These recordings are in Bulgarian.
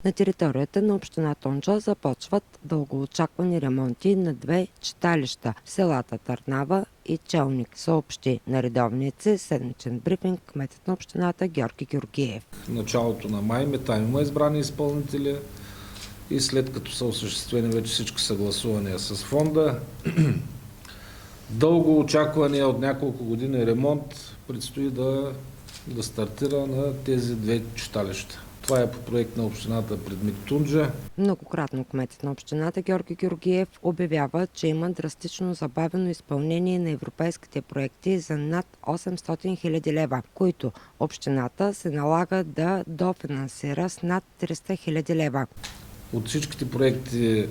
На територията на община Тунджа започват дългоочаквани ремонти на две читалища в селата Търнава и Челник, съобщи на редовния си седмичен брифинг кметът на общината Георги Георгиев. В началото на май там има избрани изпълнители и след като са осъществени вече всички съгласувания с фонда, дълго очаквания от няколко години ремонт предстои да стартира на тези две читалища. Това е по проект на общината Предмик Тунджа. Многократно кметът на общината Георги Георгиев обявява, че има драстично забавено изпълнение на европейските проекти за над 800 хиляди лева, които общината се налага да дофинансира с над 300 хиляди лева. От всичките проекти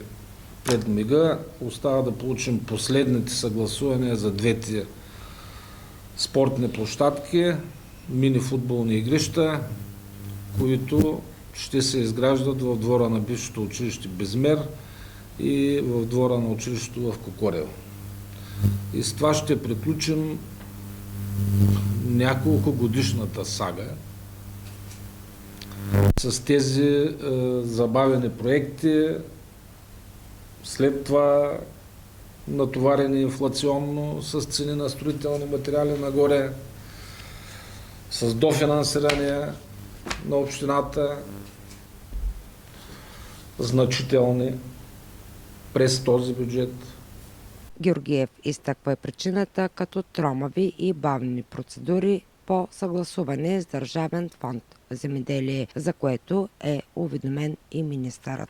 пред МИГа остава да получим последните съгласувания за двете спортни площадки, мини-футболни игрища, които ще се изграждат в двора на бившето училище Безмер и в двора на училището в Кокорево. И с това ще приключим няколко годишната сага с тези забавени проекти, след това натоварени инфлационно с цени на строителни материали нагоре, с дофинансиране на общината значителни през този бюджет. Георгиев изтъква причината като тромави и бавни процедури по съгласуване с Държавен фонд земеделие, за което е уведомен и министърът.